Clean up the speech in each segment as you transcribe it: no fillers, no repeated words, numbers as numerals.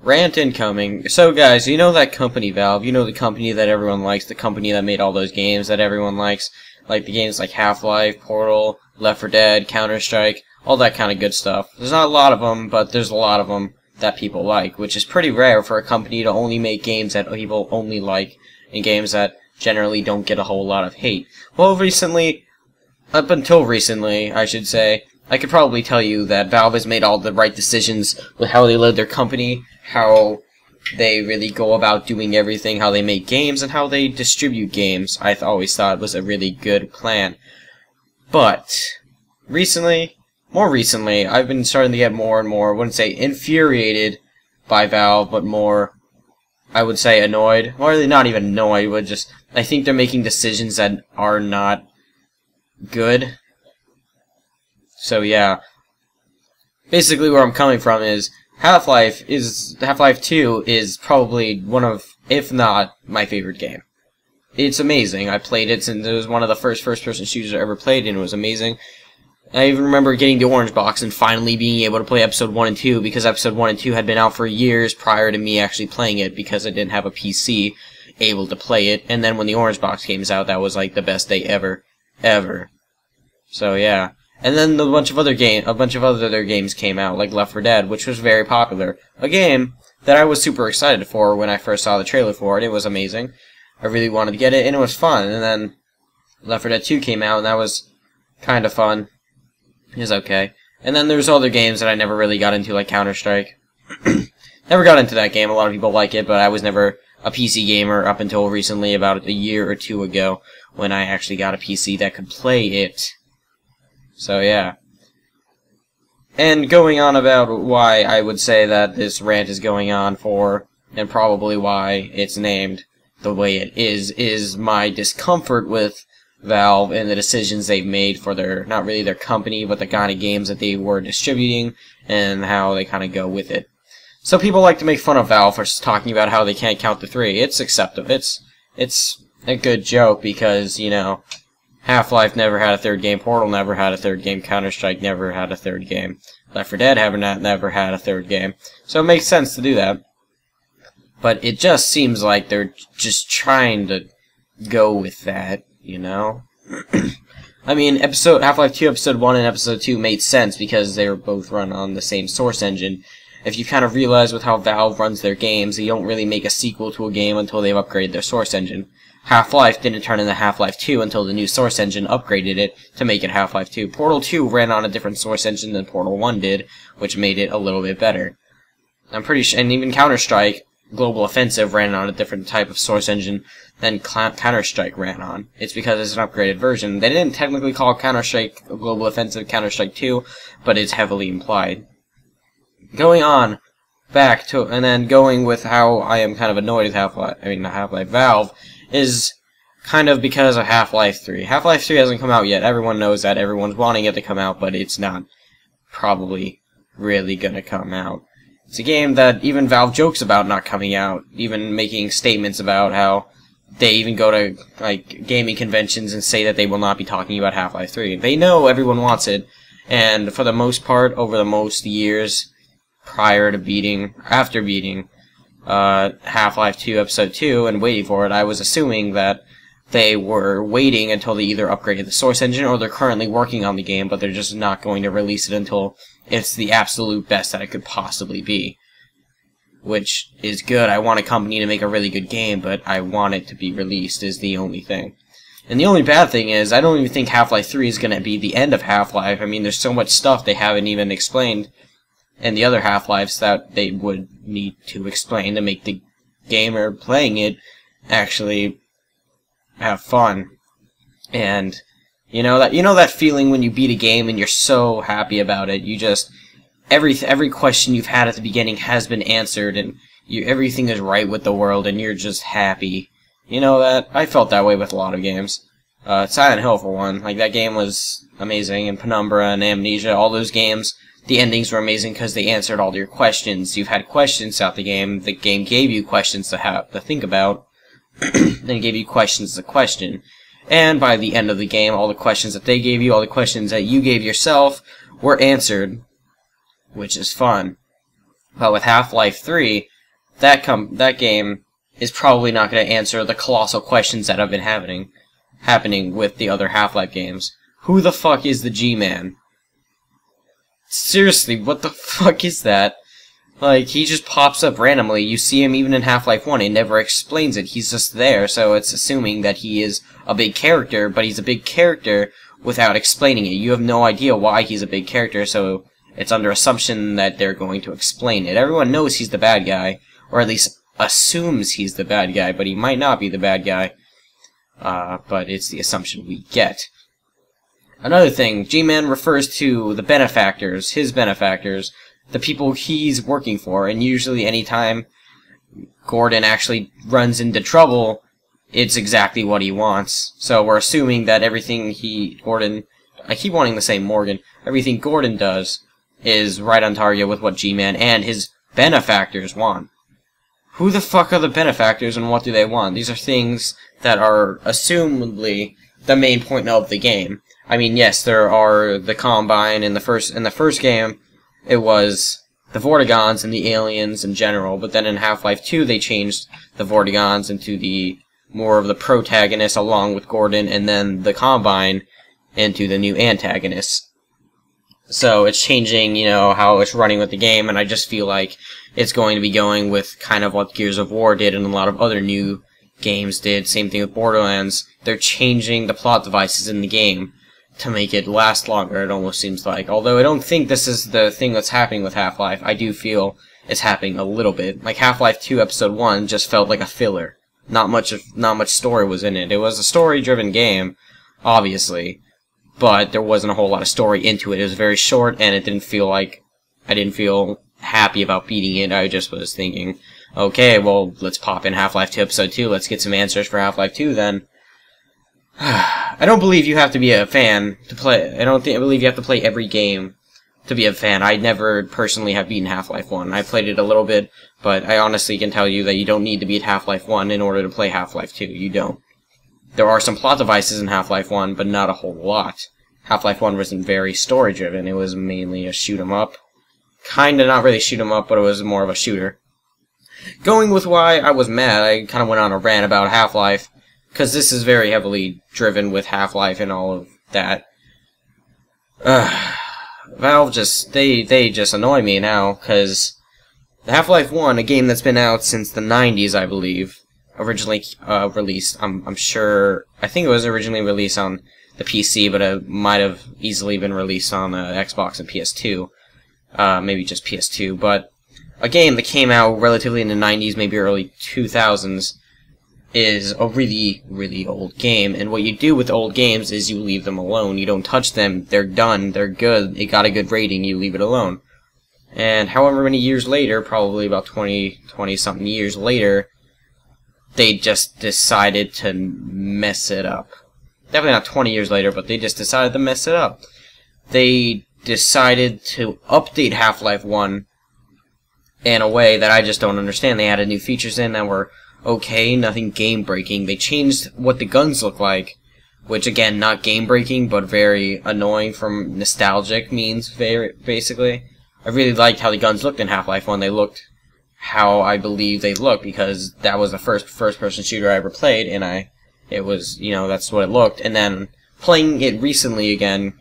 Rant incoming. So guys, you know that company Valve, you know the company that everyone likes, the company that made all those games that everyone likes, like the games like Half-Life, Portal, Left 4 Dead, Counter-Strike, all that kind of good stuff. There's not a lot of them, but there's a lot of them that people like, which is pretty rare for a company to only make games that people only like, and games that generally don't get a whole lot of hate. Well, up until recently, I should say, I could probably tell you that Valve has made all the right decisions with how they lead their company, how they really go about doing everything, how they make games, and how they distribute games. I always thought was a really good plan. But more recently, I've been starting to get more and more, I wouldn't say infuriated by Valve, but more, I would say, annoyed. Or really not even annoyed, but just, I think they're making decisions that are not good. So yeah, basically where I'm coming from is Half-Life 2 is probably one of, if not, my favorite game. It's amazing. I played it since it was one of the first-person shooters I ever played, and it was amazing. I even remember getting the orange box and finally being able to play Episode 1 and 2, because Episode 1 and 2 had been out for years prior to me actually playing it, because I didn't have a PC able to play it, and then when the orange box came out, that was like the best day ever. So yeah. And then a bunch of other games came out, like Left 4 Dead, which was very popular. A game that I was super excited for when I first saw the trailer for it. It was amazing. I really wanted to get it, and it was fun. And then Left 4 Dead 2 came out, and that was kind of fun. It was okay. And then there's other games that I never really got into, like Counter-Strike. Never got into that game. A lot of people like it, but I was never a PC gamer up until recently, about a year or two ago, when I actually got a PC that could play it. So yeah. And going on about why I would say that this rant is going on for, and probably why it's named the way it is my discomfort with Valve and the decisions they've made for their, not really their company, but the kind of games that they were distributing, and how they kind of go with it. So people like to make fun of Valve for talking about how they can't count to 3. It's acceptable. It's a good joke because, you know, Half-Life never had a third game, Portal never had a third game, Counter-Strike never had a third game, Left 4 Dead never had a third game, so it makes sense to do that. But it just seems like they're just trying to go with that, you know? I mean, Half-Life 2 Episode 1 and Episode 2 made sense because they were both run on the same source engine. If you kind of realize with how Valve runs their games, they don't really make a sequel to a game until they've upgraded their source engine. Half-Life didn't turn into Half-Life 2 until the new source engine upgraded it to make it Half-Life 2. Portal 2 ran on a different source engine than Portal 1 did, which made it a little bit better. I'm pretty sure, and even Counter-Strike Global Offensive ran on a different type of source engine than Counter-Strike ran on. It's because it's an upgraded version. They didn't technically call Counter-Strike Global Offensive Counter-Strike 2, but it's heavily implied. Going on back to, and then going with how I am kind of annoyed with Half-Life Valve, is kind of because of Half-Life 3. Half-Life 3 hasn't come out yet. Everyone knows that. Everyone's wanting it to come out, but it's not probably really gonna come out. It's a game that even Valve jokes about not coming out, even making statements about how they even go to, like, gaming conventions and say that they will not be talking about Half-Life 3. They know everyone wants it, and for the most part, over the most years after beating Half-Life 2 Episode 2 and waiting for it, I was assuming that they were waiting until they either upgraded the source engine or they're currently working on the game, but they're just not going to release it until it's the absolute best that it could possibly be. Which is good. I want a company to make a really good game, but I want it to be released is the only thing. And the only bad thing is, I don't even think Half-Life 3 is going to be the end of Half-Life. I mean, there's so much stuff they haven't even explained and the other Half-Lives that they would need to explain to make the gamer playing it actually have fun. And you know that feeling when you beat a game and you're so happy about it. You just every question you've had at the beginning has been answered, and everything is right with the world, and you're just happy. You know that I felt that way with a lot of games. Silent Hill for one, like that game was amazing, and Penumbra and Amnesia, all those games. The endings were amazing because they answered all your questions. You've had questions throughout the game gave you questions to think about, then it gave you questions to question. And by the end of the game, all the questions that they gave you, all the questions that you gave yourself, were answered, which is fun. But with Half-Life 3, that game is probably not going to answer the colossal questions that have been happening with the other Half-Life games. Who the fuck is the G-Man? Seriously, what the fuck is that? Like, he just pops up randomly. You see him even in Half-Life 1. It never explains it. He's just there, so it's assuming that he is a big character, but he's a big character without explaining it. You have no idea why he's a big character, so it's under assumption that they're going to explain it. Everyone knows he's the bad guy, or at least assumes he's the bad guy, but he might not be the bad guy. But it's the assumption we get. Another thing, G-Man refers to the benefactors, his benefactors, the people he's working for, and usually anytime Gordon actually runs into trouble, it's exactly what he wants. So we're assuming that everything I keep wanting to say Morgan, everything Gordon does is right on target with what G-Man and his benefactors want. Who the fuck are the benefactors and what do they want? These are things that are assumedly the main point of the game. I mean, yes, there are the Combine in the first game. It was the Vortigons and the aliens in general, but then in Half-Life 2 they changed the Vortigons into the more of the protagonists along with Gordon, and then the Combine into the new antagonists. So it's changing, you know, how it's running with the game, and I just feel like it's going to be going with kind of what Gears of War did and a lot of other new games did. Same thing with Borderlands. They're changing the plot devices in the game to make it last longer, it almost seems like. Although I don't think this is the thing that's happening with Half-Life, I do feel it's happening a little bit. Like Half-Life 2 Episode 1 just felt like a filler. Not much story was in it. It was a story-driven game, obviously, but there wasn't a whole lot of story into it. It was very short, and it didn't feel like... I didn't feel happy about beating it. I just was thinking, okay, well, let's pop in Half-Life 2 Episode 2. Let's get some answers for Half-Life 2, then. I don't believe you have to be a fan to play... I believe you have to play every game to be a fan. I never personally have beaten Half-Life 1. I played it a little bit, but I honestly can tell you that you don't need to beat Half-Life 1 in order to play Half-Life 2. You don't. There are some plot devices in Half-Life 1, but not a whole lot. Half-Life 1 wasn't very story-driven. It was mainly a shoot-'em-up. Kinda not really shoot-'em-up, but it was more of a shooter. Going with why I was mad, I kind of went on a rant about Half-Life, because this is very heavily driven with Half-Life and all of that. Valve just, they just annoy me now, because Half-Life 1, a game that's been out since the 90s, I believe, originally released, I'm sure, I think it was originally released on the PC, but it might have easily been released on Xbox and PS2, maybe just PS2, but a game that came out relatively in the 90s, maybe early 2000s, is a really, really old game, and what you do with old games is you leave them alone. You don't touch them, they're done, they're good, it got a good rating, you leave it alone. And however many years later, probably about 20-something years later, they just decided to mess it up. Definitely not 20 years later, but they just decided to mess it up. They decided to update Half-Life 1 in a way that I just don't understand. They added new features in that were okay, nothing game-breaking. They changed what the guns look like, which, again, not game-breaking, but very annoying from nostalgic means, basically. I really liked how the guns looked in Half-Life 1. They looked how I believe they looked, because that was the first-person shooter I ever played, and it was, you know, that's what it looked. And then, playing it recently again,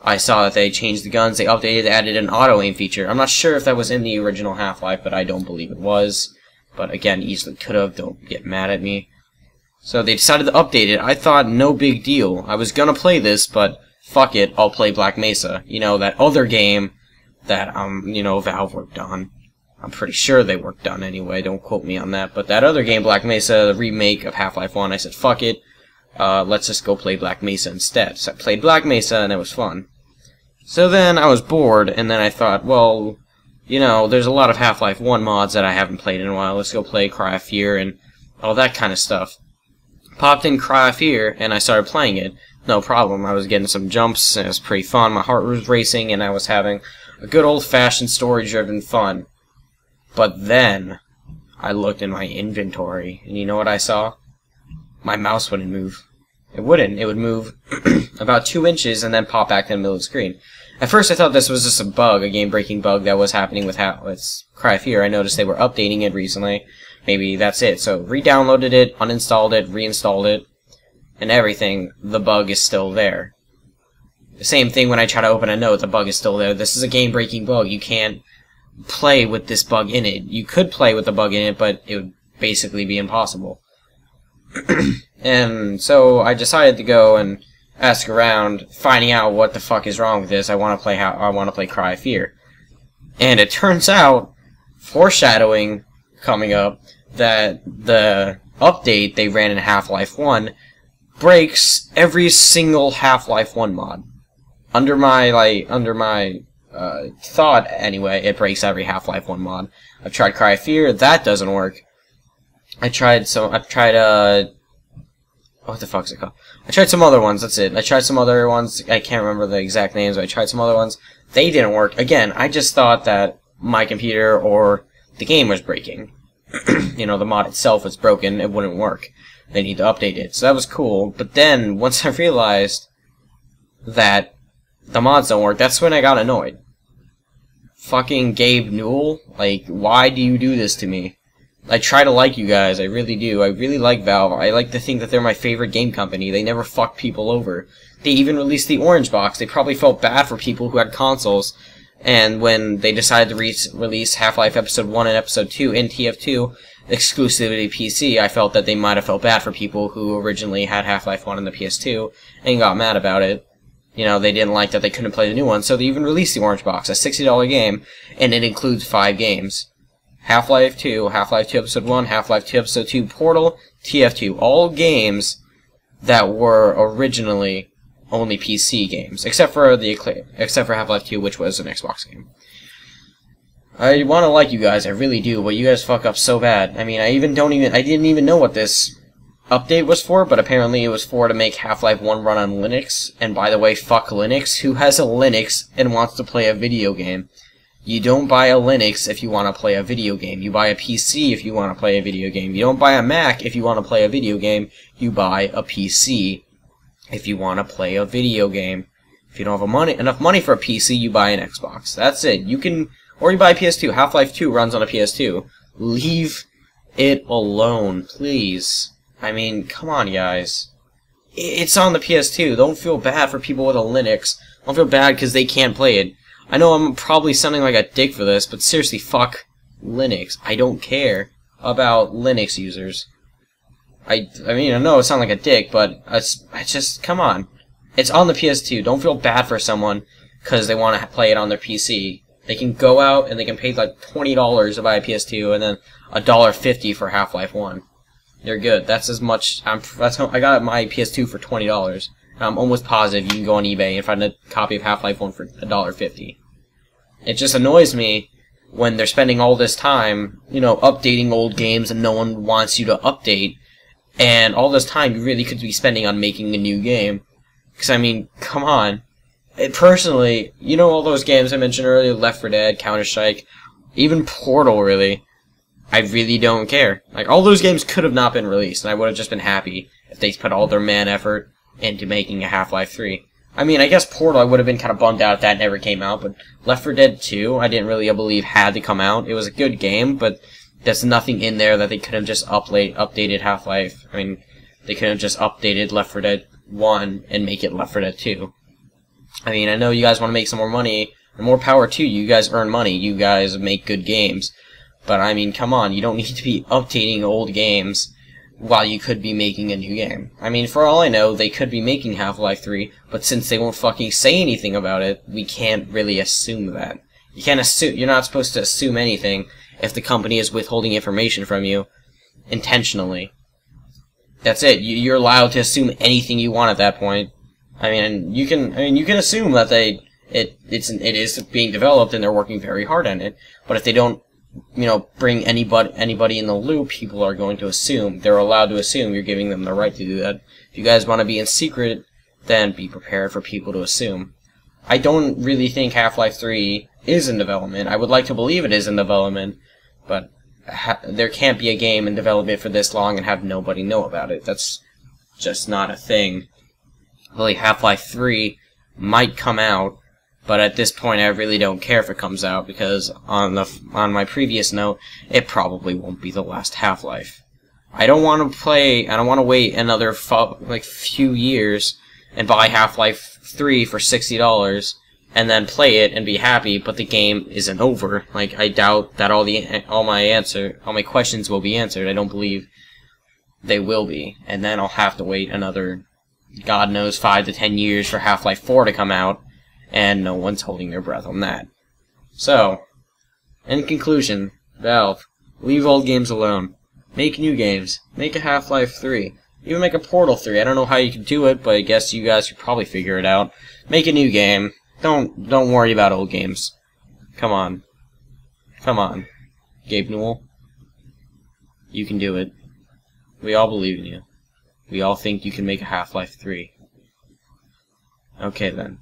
I saw that they changed the guns, they updated, added an auto-aim feature. I'm not sure if that was in the original Half-Life, but I don't believe it was. But again, easily could have, don't get mad at me. So they decided to update it. I thought, no big deal. I was gonna play this, but fuck it, I'll play Black Mesa. You know, that other game that, you know, Valve worked on. I'm pretty sure they worked on anyway, don't quote me on that. But that other game, Black Mesa, the remake of Half-Life 1, I said, fuck it, let's just go play Black Mesa instead. So I played Black Mesa, and it was fun. So then I was bored, and then I thought, well, you know, there's a lot of Half-Life 1 mods that I haven't played in a while. Let's go play Cry of Fear and all that kind of stuff. Popped in Cry of Fear, and I started playing it. No problem. I was getting some jumps, and it was pretty fun. My heart was racing, and I was having a good old-fashioned story-driven fun. But then, I looked in my inventory, and you know what I saw? My mouse wouldn't move. It wouldn't. It would move about 2 inches and then pop back in the middle of the screen. At first I thought this was just a bug, a game-breaking bug that was happening with Cry of Fear. I noticed they were updating it recently. Maybe that's it. So, re-downloaded it, uninstalled it, reinstalled it, and everything. The bug is still there. The same thing when I try to open a note, the bug is still there. This is a game-breaking bug. You can't play with this bug in it. You could play with the bug in it, but it would basically be impossible. And so I decided to go and ask around, finding out what the fuck is wrong with this. I want to play Cry of Fear. And it turns out, foreshadowing coming up, that the update they ran in Half-Life 1 breaks every single Half-Life 1 mod. Under my thought anyway, it breaks every Half-Life 1 mod. I've tried Cry of Fear, that doesn't work. I've tried what the fuck is it called? I tried some other ones, that's it. I tried some other ones, I can't remember the exact names, but I tried some other ones. They didn't work. Again, I just thought that my computer or the game was breaking. You know, the mod itself was broken, it wouldn't work. They need to update it. So that was cool, but then, once I realized that the mods don't work, that's when I got annoyed. Fucking Gabe Newell, like, why do you do this to me? I try to like you guys, I really do. I really like Valve. I like to think that they're my favorite game company. They never fuck people over. They even released the Orange Box. They probably felt bad for people who had consoles. And when they decided to release Half-Life Episode 1 and Episode 2 in TF2 exclusively PC, I felt that they might have felt bad for people who originally had Half-Life 1 in the PS2 and got mad about it. You know, they didn't like that they couldn't play the new one, so they even released the Orange Box, a $60 game, and it includes 5 games. Half-Life 2, Half-Life 2 Episode 1, Half-Life 2 Episode 2 Portal, TF2. All games that were originally only PC games, except for Half-Life 2, which was an Xbox game. I want to like you guys, I really do, but you guys fuck up so bad. I mean, I didn't even know what this update was for, but apparently it was to make Half-Life 1 run on Linux. And by the way, fuck Linux. Who has a Linux and wants to play a video game? You don't buy a Linux if you want to play a video game. You buy a PC if you want to play a video game. You don't buy a Mac if you want to play a video game. You buy a PC if you want to play a video game. If you don't have enough money for a PC, you buy an Xbox. That's it. Or you buy a PS2. Half-Life 2 runs on a PS2. Leave it alone, please. I mean, come on, guys. It's on the PS2. Don't feel bad for people with a Linux. Don't feel bad because they can't play it. I know I'm probably sounding like a dick for this, but seriously, fuck Linux. I don't care about Linux users. I mean, I know I sound like a dick, but I just, come on. It's on the PS2. Don't feel bad for someone because they want to play it on their PC. They can go out and they can pay like $20 to buy a PS2 and then $1.50 for Half-Life 1. They're good. That's as much. I got my PS2 for $20. I'm almost positive you can go on eBay and find a copy of Half-Life 1 for $1.50. It just annoys me when they're spending all this time, you know, updating old games and no one wants you to update, and all this time you really could be spending on making a new game. Because, I mean, come on. Personally, you know all those games I mentioned earlier, Left 4 Dead, Counter-Strike, even Portal, really. I really don't care. Like, all those games could have not been released, and I would have just been happy if they put all their man-effort into making a Half-Life 3. I mean, I guess Portal, I would have been kind of bummed out if that never came out, but Left 4 Dead 2, I didn't really believe had to come out. It was a good game, but there's nothing in there that they could have just updated Half-Life. I mean, they could have just updated Left 4 Dead 1 and make it Left 4 Dead 2. I mean, I know you guys want to make some more money, and more power to you. You guys earn money. You guys make good games. But, I mean, come on, you don't need to be updating old games while you could be making a new game. I mean, for all I know, they could be making Half-Life 3, but since they won't fucking say anything about it, we can't really assume that. You can't assume, you're not supposed to assume anything if the company is withholding information from you intentionally. That's it. You're allowed to assume anything you want at that point. I mean, you can assume that it is being developed and they're working very hard on it, but if they don't, you know, bring anybody in the loop, people are going to assume. They're allowed to assume. You're giving them the right to do that. If you guys want to be in secret, then be prepared for people to assume. I don't really think Half-Life 3 is in development. I would like to believe it is in development, but there can't be a game in development for this long and have nobody know about it. That's just not a thing. Really, Half-Life 3 might come out, But at this point, I really don't care if it comes out, because on my previous note, it probably won't be the last Half-Life. I don't want to wait another few years and buy Half-Life 3 for $60 and then play it and be happy, but the game isn't over. Like, I doubt that all my questions will be answered. I don't believe they will be. And then I'll have to wait another, God knows, 5 to 10 years for Half-Life 4 to come out, and no one's holding their breath on that. So, in conclusion, Valve, leave old games alone. Make new games. Make a Half-Life 3. Even make a Portal 3. I don't know how you could do it, but I guess you guys could probably figure it out. Make a new game. Don't worry about old games. Come on. Come on. Gabe Newell. You can do it. We all believe in you. We all think you can make a Half-Life 3. Okay then.